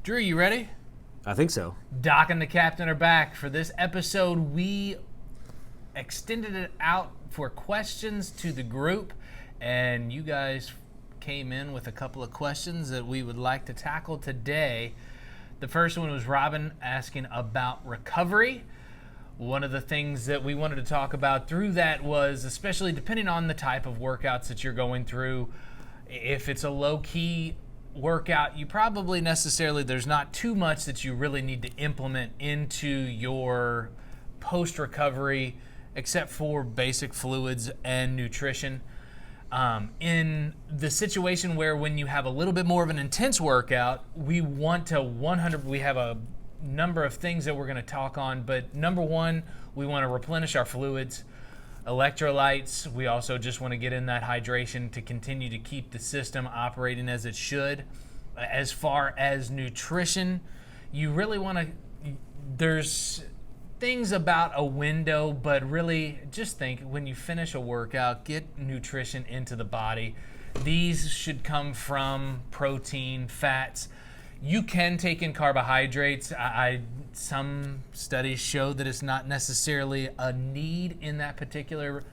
Drew, you ready? I think so. Doc and the captain are back. For this episode, we extended it out for questions to the group, and you guys came in with a couple of questions that we would like to tackle today. The first one was Robin asking about recovery. One of the things that we wanted to talk about through that was, especially depending on the type of workouts that you're going through, if it's a low-key workout, you probably there's not too much that you really need to implement into your post-recovery except for basic fluids and nutrition. In the situation where when you have a little bit more of an intense workout, we have a number of things that we're going to talk on, but number one, we want to replenish our fluids, electrolytes. We also just want to get in that hydration to continue to keep the system operating as it should. As far as nutrition, you really want to, there's things about a window, but really just think when you finish a workout, get nutrition into the body. These should come from protein, fats. You can take in carbohydrates. Some studies show that it's not necessarily a need in that particular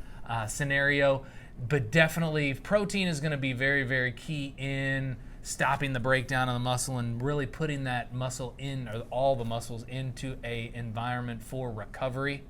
scenario, but definitely protein is going to be very, very key in stopping the breakdown of the muscle and really putting that muscle in, or all the muscles, into a environment for recovery.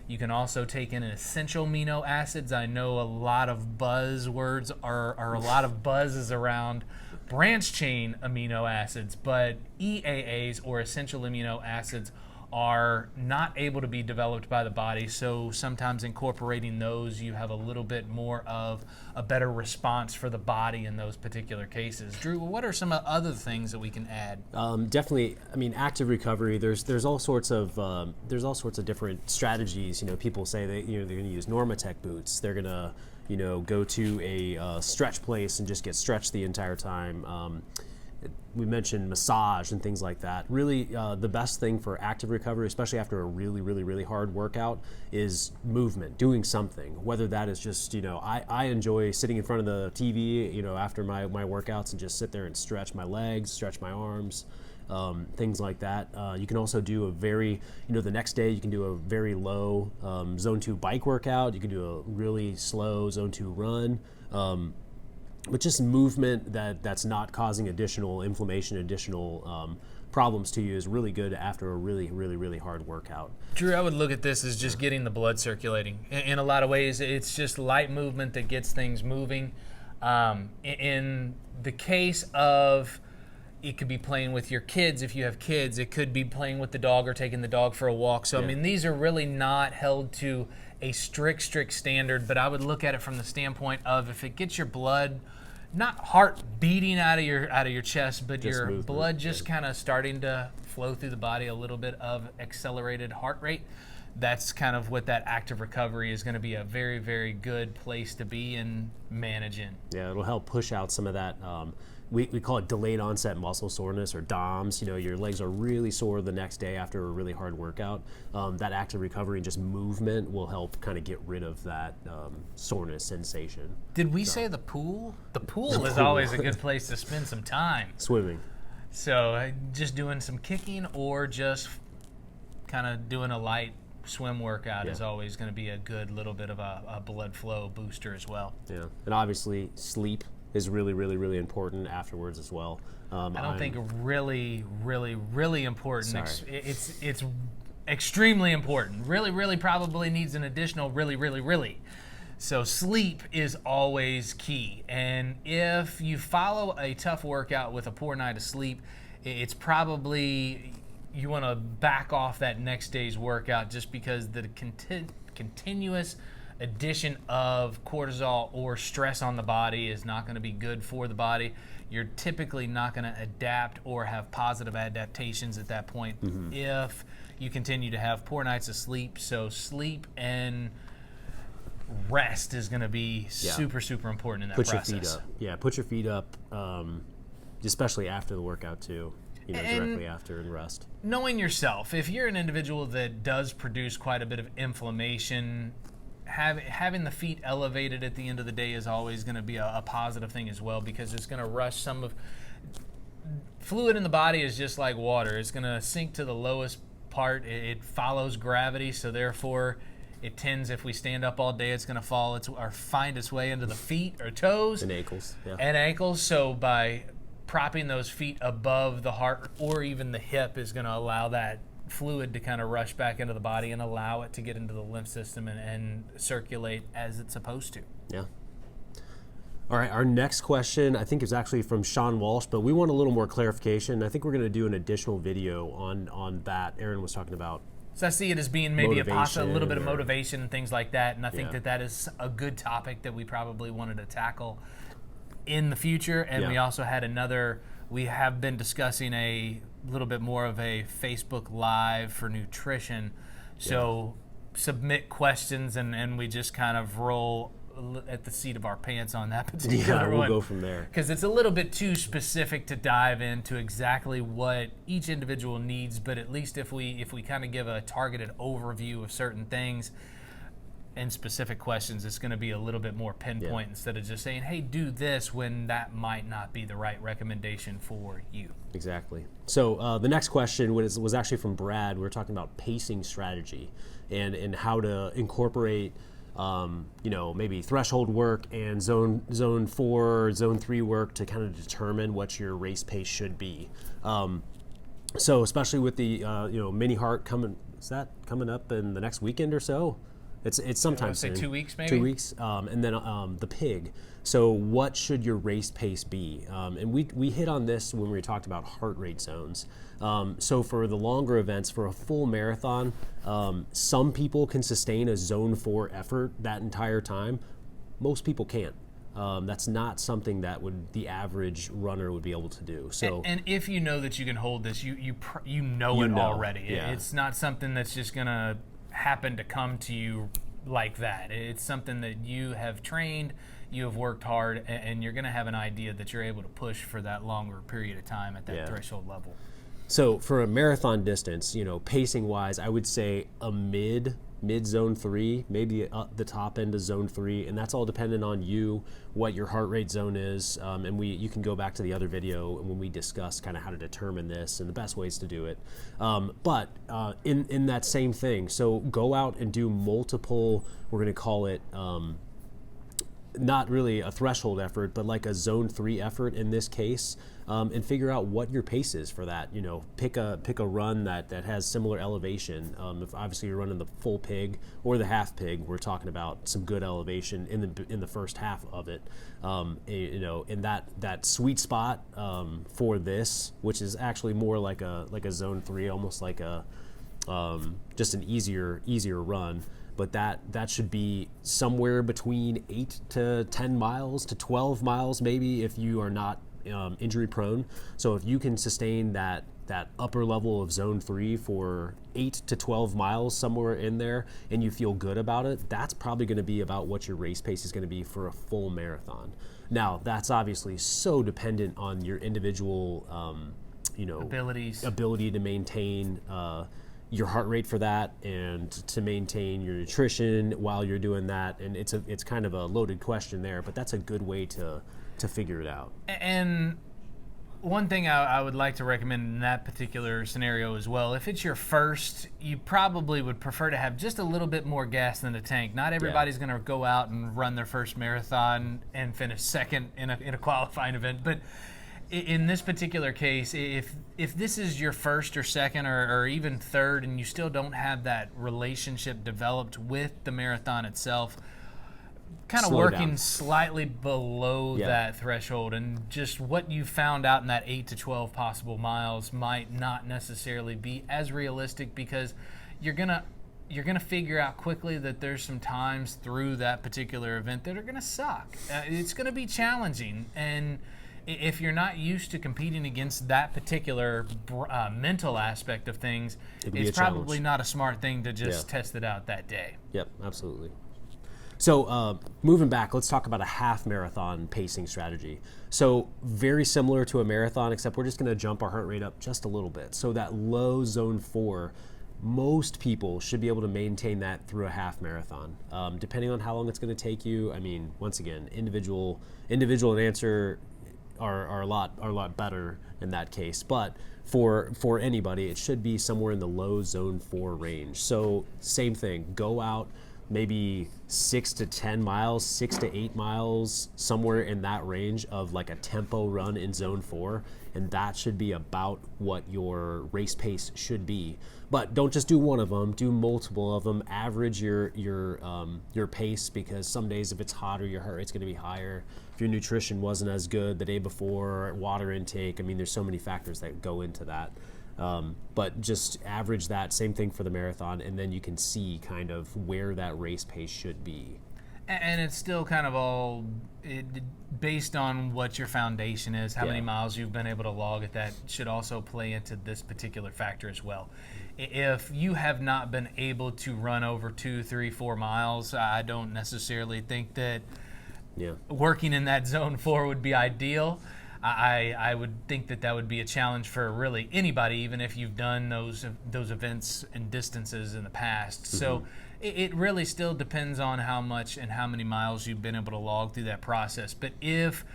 You can also take in essential amino acids. I know a lot of buzzwords are a lot of buzzes around branch chain amino acids, but EAAs, or essential amino acids, are not able to be developed by the body, so sometimes incorporating those, you have a little bit more of a better response for the body in those particular cases. Drew, what are some other things that we can add? Definitely, I mean, active recovery. There's all sorts of different strategies. You know, people say that they're going to use Normatec boots. They're going to go to a stretch place and just get stretched the entire time. We mentioned massage and things like that. Really, the best thing for active recovery, especially after a really, really, really hard workout, is movement, doing something. Whether that is just, I enjoy sitting in front of the TV, after my workouts and just sit there and stretch my legs, stretch my arms, things like that. You can also do the next day you can do a very low zone 2 bike workout. You can do a really slow zone 2 run. But just movement that's not causing additional inflammation, additional problems to you is really good after a really, really, really hard workout. Drew, I would look at this as just getting the blood circulating. In a lot of ways, it's just light movement that gets things moving. In the case of, it could be playing with your kids if you have kids. It could be playing with the dog or taking the dog for a walk. So, yeah. I mean, these are really not held to a strict standard, but I would look at it from the standpoint of, if it gets your blood, not heart beating out of your chest, but just your movement, blood just kind of starting to flow through the body, a little bit of accelerated heart rate. That's kind of what that active recovery is going to be a very, very good place to be and manage in. Yeah, it'll help push out some of that. We call it delayed onset muscle soreness, or DOMS. Your legs are really sore the next day after a really hard workout. That active recovery and just movement will help kind of get rid of that soreness sensation. Did we say the pool? The pool is always a good place to spend some time. Swimming. So just doing some kicking or just kind of doing a light swim workout is always going to be a good little bit of a blood flow booster as well. Yeah, and obviously sleep is really, really, really important afterwards as well. I don't think really, really, really important. Sorry. It's extremely important. Really, really probably needs an additional really, really, really. So sleep is always key. And if you follow a tough workout with a poor night of sleep, it's probably, you want to back off that next day's workout, just because the continuous addition of cortisol or stress on the body is not going to be good for the body. You're typically not going to adapt or have positive adaptations at that point if you continue to have poor nights of sleep. So sleep and rest is going to be super, super important in that process. Put your feet up. Yeah, put your feet up, especially after the workout too. Directly after, and rest. Knowing yourself, if you're an individual that does produce quite a bit of inflammation, having the feet elevated at the end of the day is always going to be a positive thing as well, because it's going to rush some of fluid in the body is just like water. It's going to sink to the lowest part. It follows gravity, so therefore it tends, if we stand up all day, it's going to fall or find its way into the feet or toes. And ankles. Yeah. And ankles. So by propping those feet above the heart or even the hip is going to allow that fluid to kind of rush back into the body and allow it to get into the lymph system and circulate as it's supposed to. Yeah. All right, our next question, I think, is actually from Sean Walsh, but we want a little more clarification. I think we're going to do an additional video on that. Aaron was talking about. So I see it as being maybe a little bit of or- motivation and things like that, and I think Yeah. that is a good topic that we probably wanted to tackle in the future. And Yeah. we also had we have been discussing a little bit more of a Facebook Live for nutrition. So submit questions, and we just kind of roll at the seat of our pants on that particular Yeah, we'll one. go from there. Because it's a little bit too specific to dive into exactly what each individual needs, but at least if we kind of give a targeted overview of certain things and specific questions, it's going to be a little bit more pinpoint instead of just saying, hey, do this, when that might not be the right recommendation for you. Exactly. So the next question was actually from Brad. We were talking about pacing strategy and how to incorporate maybe threshold work and zone 4, zone 3 work to kind of determine what your race pace should be. So especially with the mini heart coming up in the next weekend or so. It's sometime Say soon. 2 weeks maybe? 2 weeks, and then the pig. So what should your race pace be? And we hit on this when we talked about heart rate zones. So for the longer events, for a full marathon, some people can sustain a zone 4 effort that entire time. Most people can't. That's not something that the average runner would be able to do. So and if you know that you can hold this, you know it already. Yeah. It's not something that's just gonna happen to come to you like that. It's something that you have trained, you have worked hard, and you're going to have an idea that you're able to push for that longer period of time at that threshold level. So for a marathon distance, pacing wise, I would say a mid zone 3, maybe the top end of zone 3, and that's all dependent on what your heart rate zone is. And you can go back to the other video when we discuss kind of how to determine this and the best ways to do it. But in that same thing, so go out and do multiple, we're going to call it not really a threshold effort, but like a zone 3 effort in this case, and figure out what your pace is for that. Pick a run that has similar elevation. If obviously you're running the full pig or the half pig, we're talking about some good elevation in the first half of it. In that sweet spot for this, which is actually more like a zone 3, almost like a just an easier run. But that should be somewhere between 8 to 10 miles to 12 miles maybe if you are not injury prone. So if you can sustain that upper level of zone 3 for 8 to 12 miles, somewhere in there, and you feel good about it, that's probably going to be about what your race pace is going to be for a full marathon. Now, that's obviously so dependent on your individual ability to maintain your heart rate for that and to maintain your nutrition while you're doing that. And it's kind of a loaded question there, but that's a good way to figure it out. And one thing I would like to recommend in that particular scenario as well, if it's your first, you probably would prefer to have just a little bit more gas in the tank. Not everybody's going to go out and run their first marathon and finish second in a qualifying event, but in this particular case, if this is your first or second or even third and you still don't have that relationship developed with the marathon itself, kind of working down slightly below that threshold, and just what you found out in that 8 to 12 possible miles might not necessarily be as realistic, because you're gonna figure out quickly that there's some times through that particular event that are gonna suck. It's gonna be challenging, and if you're not used to competing against that particular mental aspect of things, it's probably not a smart thing to just test it out that day. Yep, absolutely. So moving back, let's talk about a half marathon pacing strategy. So very similar to a marathon, except we're just going to jump our heart rate up just a little bit. So that low zone 4, most people should be able to maintain that through a half marathon, depending on how long it's going to take you. I mean, once again, individual in answer. are a lot better in that case. But for anybody, it should be somewhere in the low zone 4 range. So same thing, go out maybe 6 to 10 miles, 6 to 8 miles, somewhere in that range of like a tempo run in zone 4, and that should be about what your race pace should be. But don't just do one of them, do multiple of them. Average your pace, because some days if it's hotter, your heart rate's going to be higher. If your nutrition wasn't as good the day before, water intake, I mean, there's so many factors that go into that. But just average that, same thing for the marathon, and then you can see kind of where that race pace should be. And it's still kind of all based on what your foundation is, how many miles you've been able to log at that should also play into this particular factor as well. If you have not been able to run over 2, 3, 4 miles, I don't necessarily think that working in that zone 4 would be ideal. I would think that would be a challenge for really anybody, even if you've done those events and distances in the past. Mm-hmm. So it really still depends on how much and how many miles you've been able to log through that process. But if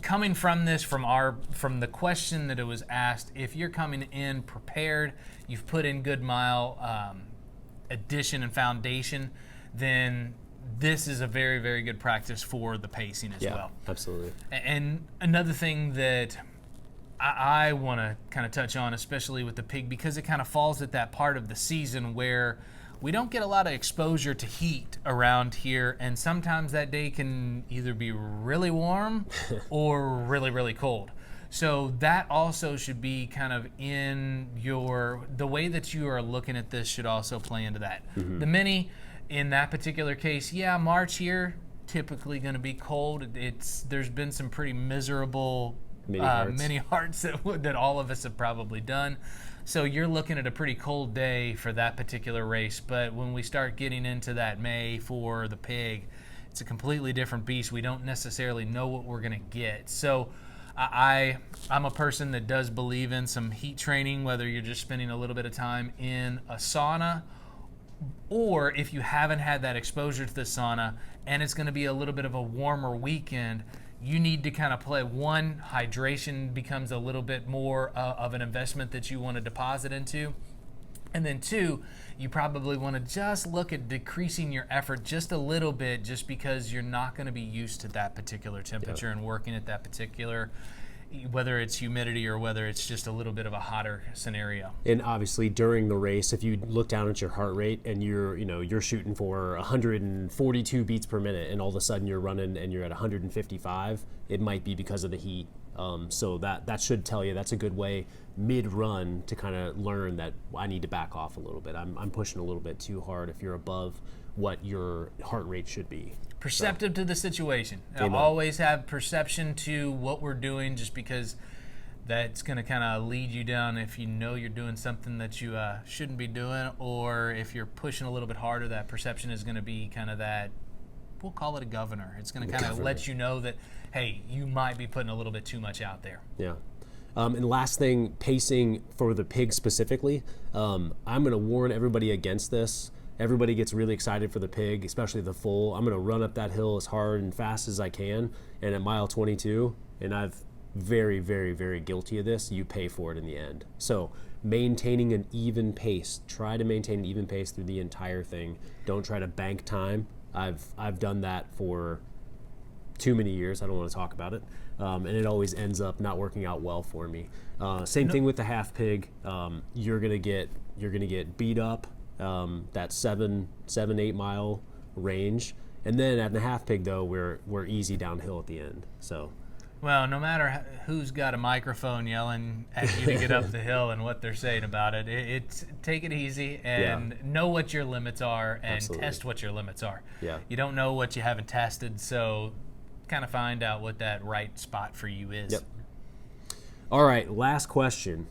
coming from this, from the question that it was asked, if you're coming in prepared, you've put in good mile addition and foundation, then this is a very, very good practice for the pacing as well. Yeah, absolutely. And another thing that I want to kind of touch on, especially with the pig, because it kind of falls at that part of the season where we don't get a lot of exposure to heat around here, and sometimes that day can either be really warm or really, really cold. So that also should be kind of in the way that you are looking at this should also play into that. Mm-hmm. The mini, in that particular case, March here, typically going to be cold. There's been some pretty miserable mini hearts that all of us have probably done. So you're looking at a pretty cold day for that particular race. But when we start getting into that May for the pig, it's a completely different beast. We don't necessarily know what we're going to get. So I'm a person that does believe in some heat training, whether you're just spending a little bit of time in a sauna, or if you haven't had that exposure to the sauna and it's going to be a little bit of a warmer weekend, you need to kind of play. One, hydration becomes a little bit more of an investment that you want to deposit into. And then two, you probably want to just look at decreasing your effort just a little bit, just because you're not going to be used to that particular temperature and working at that particular, whether it's humidity or whether it's just a little bit of a hotter scenario. And obviously during the race, if you look down at your heart rate and you're shooting for 142 beats per minute, and all of a sudden you're running and you're at 155, it might be because of the heat. So that should tell you that's a good way mid-run to kind of learn that I need to back off a little bit. I'm pushing a little bit too hard if you're above what your heart rate should be. Perceptive to the situation. Amen. Always have perception to what we're doing, just because that's going to kind of lead you down if you know you're doing something that you shouldn't be doing, or if you're pushing a little bit harder, that perception is going to be kind of that, we'll call it a governor. It's going to kind of let you know that, hey, you might be putting a little bit too much out there. Yeah. And last thing, pacing for the pig specifically, I'm going to warn everybody against this. Everybody gets really excited for the pig, especially the foal. I'm going to run up that hill as hard and fast as I can, and at mile 22, and I've very, very, very guilty of this, you pay for it in the end. So maintaining an even pace. Try to maintain an even pace through the entire thing. Don't try to bank time. I've done that for too many years. I don't want to talk about it. And it always ends up not working out well for me. Same thing with the half pig. You're gonna get beat up that 7-8 mile range, and then at the half pig though we're easy downhill at the end. So. Well, no matter who's got a microphone yelling at you to get up the hill and what they're saying about it, it's take it easy and know what your limits are and test what your limits are. Yeah. You don't know what you haven't tested, so kind of find out what that right spot for you is. Yep. All right, last question.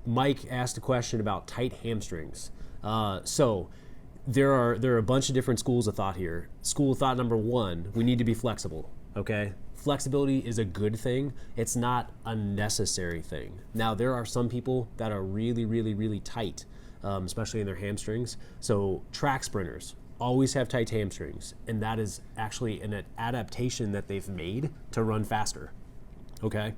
Mike asked a question about tight hamstrings. So there are a bunch of different schools of thought here. School of thought number one, we need to be flexible, okay? Flexibility is a good thing. It's not a necessary thing. Now, there are some people that are really, really, really tight, especially in their hamstrings. So track sprinters always have tight hamstrings, and that is actually an adaptation that they've made to run faster. Okay.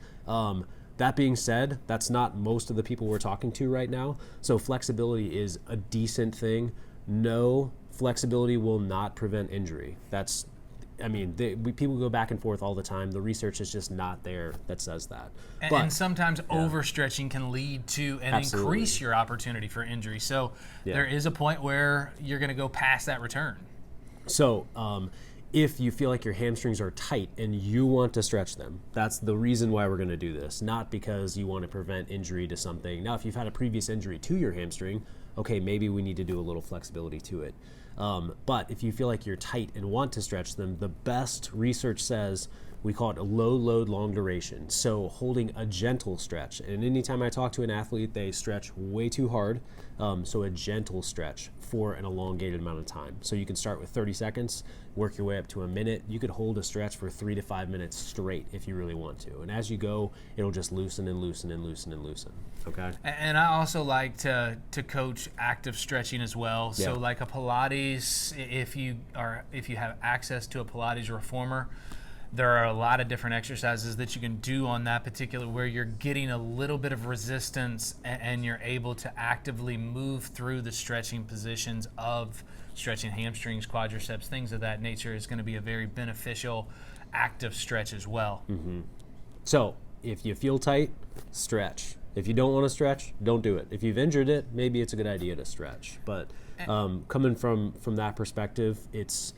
That being said, that's not most of the people we're talking to right now. So flexibility is a decent thing. No, flexibility will not prevent injury. People go back and forth all the time. The research is just not there that says that. And sometimes overstretching can lead to and Absolutely. increase your opportunity for injury. So there is a point where you're going to go past that return. So if you feel like your hamstrings are tight and you want to stretch them, that's the reason why we're going to do this, not because you want to prevent injury to something. Now, if you've had a previous injury to your hamstring, okay, maybe we need to do a little flexibility to it. But if you feel like you're tight and want to stretch them, the best research says we call it a low load, long duration. So holding a gentle stretch. And anytime I talk to an athlete, they stretch way too hard. So a gentle stretch for an elongated amount of time. So you can start with 30 seconds, work your way up to a minute. You could hold a stretch for 3 to 5 minutes straight if you really want to. And as you go, it'll just loosen and loosen and loosen and loosen. Okay. And I also like to coach active stretching as well. So like a Pilates, if you have access to a Pilates reformer, there are a lot of different exercises that you can do on that particular where you're getting a little bit of resistance and you're able to actively move through the stretching positions of stretching hamstrings, quadriceps, things of that nature is going to be a very beneficial active stretch as well. Mm-hmm. So if you feel tight, stretch. If you don't want to stretch, don't do it. If you've injured it, maybe it's a good idea to stretch. But coming from that perspective, it's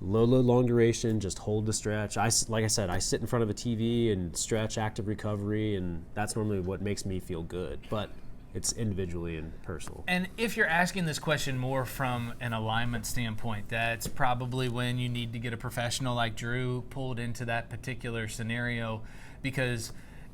low, long duration, just hold the stretch. Like I said, I sit in front of a TV and stretch active recovery, and that's normally what makes me feel good. But it's individually and personal. And if you're asking this question more from an alignment standpoint, that's probably when you need to get a professional like Drew pulled into that particular scenario, because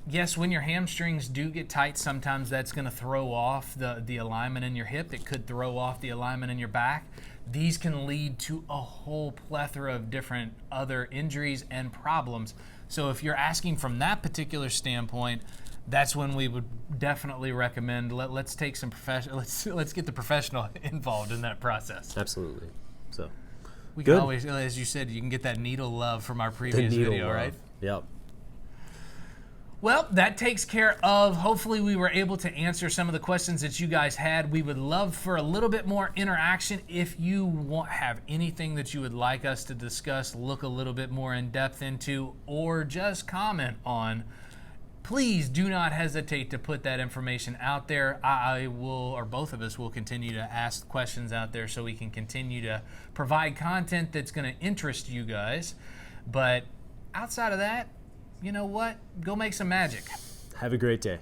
yes, when your hamstrings do get tight, sometimes that's going to throw off the alignment in your hip. It could throw off the alignment in your back. These can lead to a whole plethora of different other injuries and problems. So if you're asking from that particular standpoint, that's when we would definitely recommend let's take some let's get the professional involved in that process. Absolutely. So we can always, as you said, you can get that needle love from our previous video, right? Yep. Well, that takes care of, hopefully we were able to answer some of the questions that you guys had. We would love for a little bit more interaction. If you have anything that you would like us to discuss, look a little bit more in depth into, or just comment on, please do not hesitate to put that information out there. I will, or both of us will continue to ask questions out there so we can continue to provide content that's going to interest you guys. But outside of that, you know what? Go make some magic. Have a great day.